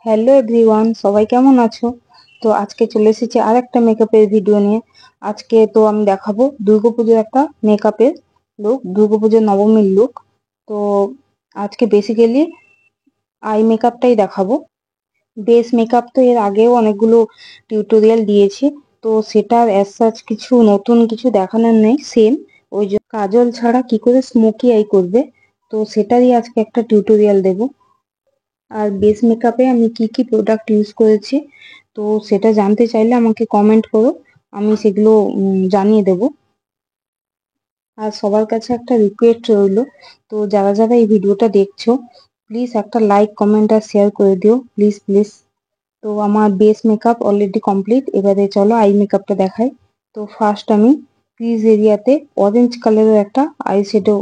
Hello everyone, সবাই কেমন আছো? তো আজকে চলে এসেছি আর একটা মেকআপের ভিডিও নিয়ে। আজকে তো আমি দেখাবো দুর্গাপুজোর একটা মেকআপের লুক, দুর্গাপুজোর নবমীর লুক। তো আজকে বেসিক্যালি আই মেকআপটাই দেখাবো। বেস মেকআপ তো এর আগেও অনেকগুলো টিউটোরিয়াল দিয়েছি, তো সেটার অ্যাজ সাচ কিছু নতুন কিছু দেখানোর নেই, সেম ওই যে কাজল ছাড়া কি করে স্মোকি আই করবে, তো সেটারই আজকে একটা টিউটোরিয়াল দেবো। আর বেস মেকআপে আমি কি কি প্রোডাক্ট ইউজ করেছি, তো সেটা জানতে চাইলে আমাকে কমেন্ট করো, আমি সেগুলো জানিয়ে দেব। আর সবার কাছে একটা রিকোয়েস্ট রইলো, তো যারা যারা এই ভিডিওটা দেখছো প্লিজ একটা লাইক কমেন্ট আর শেয়ার করে দিও, প্লিজ প্লিজ। তো আমার বেস মেকআপ অলরেডি কমপ্লিট, এবারে চলো আই মেকআপটা দেখাই। তো ফার্স্ট আমি ক্রিজ এরিয়াতে অরেঞ্জ কালারের একটা আই শ্যাডো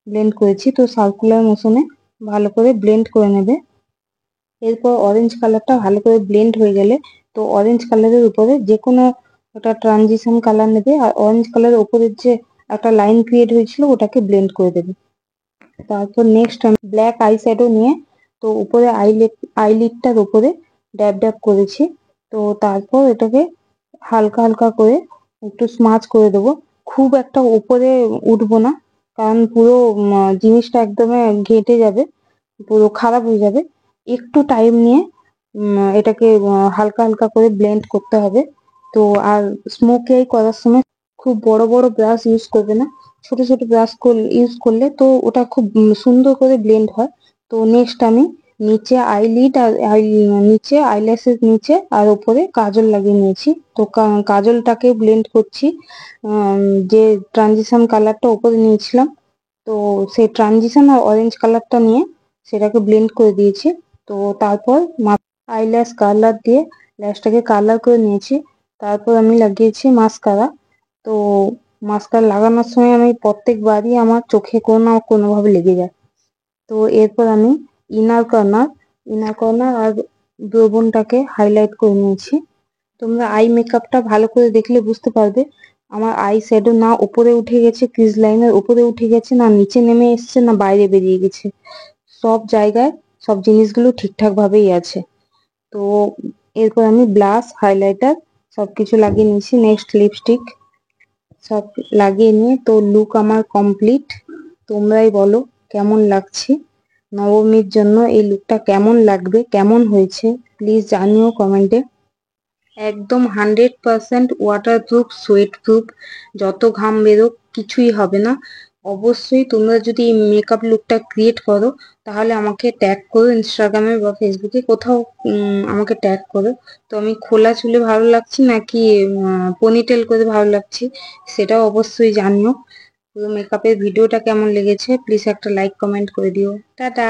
ব্লেন্ড করেছি, তো সার্কুলার মোশনে ভালো করে ব্লেন্ড করে নেবে। এরপর অরেঞ্জ কালারটা ভালো করে ব্লেন্ড হয়ে গেলে, তো অরেঞ্জ কালারের উপরে যে কোনো একটা ট্রানজিশন কালার নেবে, আর অরেঞ্জ কালারের উপরে যে একটা লাইন ক্রিয়েট হয়েছিল ওটাকে ব্লেন্ড করে দেবে। তারপর নেক্সট আমি ব্ল্যাক আই শ্যাডো নিয়ে, তো উপরে আইলিডটার উপরে ড্যাব ড্যাব করেছি। তো তারপর এটাকে হালকা হালকা করে একটু স্মাচ করে দেবো, খুব একটা উপরে উঠবো না, কারণ পুরো জিনিসটা একদমই ঘেঁটে যাবে, পুরো খারাপ হয়ে যাবে। একটু টাইম নিয়ে এটাকে হালকা হালকা করে ব্লেন্ড করতে হবে। তো আর স্মোকি আই করার সময় খুব বড় বড় ব্রাশ ইউজ করবে না, ছোট ছোট ব্রাশ ইউজ করলে তো ওটা খুব সুন্দর করে ব্লেন্ড হয়। তো নেক্সট আমি নিচে আইলিড আর নিচে আইল্যাশের নিচে আর উপরে কাজল লাগিয়ে নিয়েছি, তো কাজলটাকে ব্লেন্ড করছি। যে ট্রানজিশন কালারটা উপরে নিয়েছিলাম, তো সেই ট্রানজিশন আর অরেঞ্জ কালারটা নিয়ে সেটাকে ব্লেন্ড করে দিয়েছি। তো তারপর আইল্যাশ কালার দিয়ে ল্যাশটাকে কালার করে নিয়েছি। তারপর আমি লাগিয়েছি মাস্কারা। তো মাস্কারা লাগানোর সময় আমি প্রত্যেকবারই আমার চোখে কোনো না কোনোভাবে লেগে যায়। তো এরপর আমি ইনার কর্নার আর ব্রোবনটাকে হাইলাইট করে নিয়েছি। তোমরা আই মেকআপটা ভালো করে দেখলে বুঝতে পারবে আমার আই শ্যাডো না উপরে উঠে গেছে, ক্রিজ লাইনের উপরে উঠে গেছে, না নিচে নেমে এসছে, না বাইরে বেরিয়ে গেছে। সব জায়গায় সব জিনিসগুলো ঠিকঠাক ভাবেই আছে। তো এরপর আমি ব্লাশ হাইলাইটার সবকিছু লাগিয়ে নিয়েছি, নেক্সট লিপস্টিক সব লাগিয়ে নিয়ে তো লুক আমার কমপ্লিট। তোমরাই বলো কেমন লাগছে, নবমীর জন্য এই লুকটা কেমন লাগবে, কেমন হয়েছে প্লিজ জানিও কমেন্টে। একদম 100% ওয়াটারপ্রুফ, সোয়েট প্রুফ, যত ঘাম বেরোক কিছুই হবে না। অবশ্যই তোমরা যদি এই মেকআপ লুকটা ক্রিয়েট করো তাহলে আমাকে ট্যাগ করো ইনস্টাগ্রামে বা ফেসবুকে, কোথাও আমাকে ট্যাগ করো। তো আমি খোলা চুলে ভালো লাগছি নাকি পনিটেল করে ভালো লাগছে সেটাও অবশ্যই জানিও। পুরো মেকআপের ভিডিওটা কেমন লেগেছে প্লিজ একটা লাইক কমেন্ট করে দিও। টাটা।